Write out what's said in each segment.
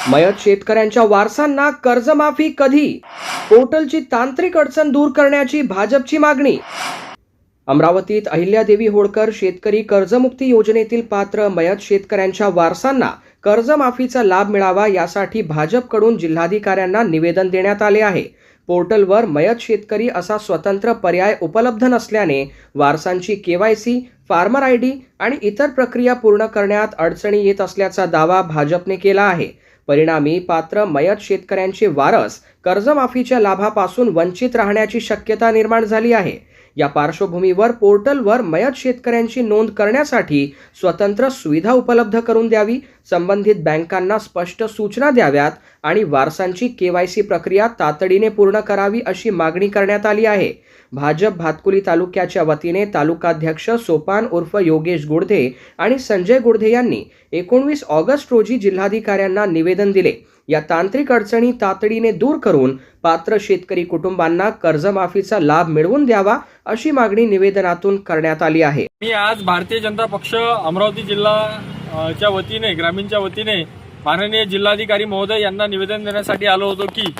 मयत शेतकऱ्यांच्या वारसांना कर्जमाफी कधी? पोर्टलची तांत्रिक अडचण दूर करण्याची भाजपची मागणी। अमरावतीत अहिल्यादेवी होळकर शेतकरी कर्जमुक्ती योजनेतील पात्र मयत शेतकऱ्यांच्या वारसांना कर्जमाफीचा लाभ मिळावा यासाठी भाजपकडून जिल्हाधिकाऱ्यांना निवेदन देण्यात आले आहे। पोर्टलवर मयत शेतकरी असा स्वतंत्र पर्याय उपलब्ध नसल्याने वारसांची केवायसी, फार्मर आयडी आणि इतर प्रक्रिया पूर्ण करण्यात अडचणी येत असल्याचा दावा भाजपने केला आहे। परिणामी पात्र मयत शेतकऱ्यांचे वारस कर्जमाफीच्या लाभापासून वंचित राहण्याची शक्यता निर्माण झाली आहे। या पार्श्वभूमीवर पोर्टलवर मयत शेतकऱ्यांची नोंद करण्यासाठी स्वतंत्र सुविधा उपलब्ध करून द्यावी, संबंधित बँकांना स्पष्ट सूचना द्याव्यात आणि वारसांची केवायसी प्रक्रिया तातडीने पूर्ण करावी अशी मागणी करण्यात आली आहे। भाजप भातकुली तालुक्याच्या वतीने तालुकाध्यक्ष सोपान उर्फ योगेश गुडधे आणि संजय गुडधे यांनी 19 ऑगस्ट रोजी जिल्हाधिकाऱ्यांना निवेदन दिले। या तांत्रिक अडचणी तातडीने दूर करून पात्र शेतकरी कुटुंबांना कर्जमाफीचा लाभ मिळवून द्यावा अशी मागणी निवेदनातून करण्यात आली आहे। मी आज भारतीय जनता पक्ष अमरावती जिल्हाच्या वतीने ग्रामीणच्या वतीने माननीय जिल्हाधिकारी महोदय यांना निवेदन देण्यासाठी आलो होतो की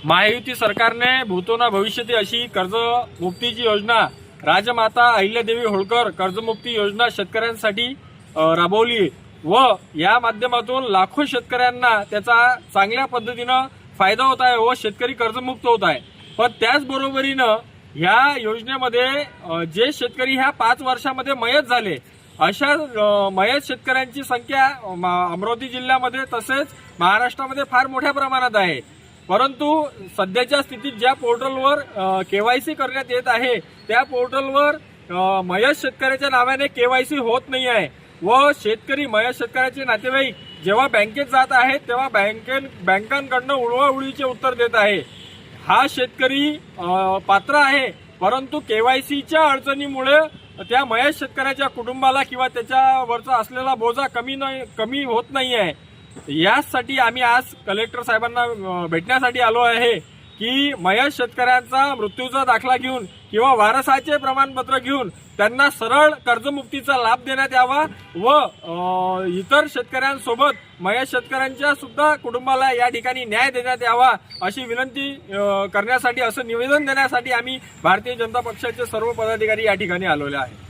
महायुती सरकारने भूतोना भविष्यती अशी कर्जमुक्तीची योजना राजमाता अहिल्यादेवी होळकर कर्जमुक्ती योजना शेतकऱ्यांसाठी राबवली व या माध्यमातून लाखो शेतकऱ्यांना त्याचा चांगल्या पद्धतीनं फायदा होत आहे व शेतकरी कर्जमुक्त होत आहे। पण त्याचबरोबरीनं ह्या योजनेमध्ये जे शेतकरी ह्या 5 वर्षामध्ये मयत झाले अशा मयत शेतकऱ्यांची संख्या अमरावती जिल्ह्यामध्ये तसेच महाराष्ट्रामध्ये फार मोठ्या प्रमाणात आहे। परंतु सध्याच्या स्थितीत ज्या पोर्टलवर केवायसी करण्यात येत आहे त्या पोर्टलवर मयत शेतकऱ्याच्या नावाने केवायसी होत नाही आहे व शेतकरी मयत शेतकऱ्याचे नातेवाईक जेव्हा बँकेत जात आहेत तेव्हा बँकांकडनं उडवाउडवीचे उत्तर देत आहे। हा शेतकरी पात्र आहे परंतु केवायसीच्या अडचणीमुळे त्या मयत शेतकऱ्याच्या कुटुंबाला किंवा त्याच्यावरचा असलेला बोजा कमी होत नाही आहे। यासाठी आम्ही आज कलेक्टर साहेबांना भेटण्यासाठी आलो आहे की मयत शेतकऱ्यांचा मृत्यूचा दाखला घेऊन किंवा वारसाचे प्रमाणपत्र घेऊन त्यांना सरळ कर्जमुक्तीचा लाभ देण्यात यावा व इतर शेतकऱ्यांसोबत मयत शेतकऱ्यांच्या सुद्धा कुटुंबाला या ठिकाणी न्याय देण्यात यावा अशी विनंती करण्यासाठी, असं निवेदन देण्यासाठी आम्ही भारतीय जनता पक्षाचे सर्व पदाधिकारी या ठिकाणी आलेले आहेत।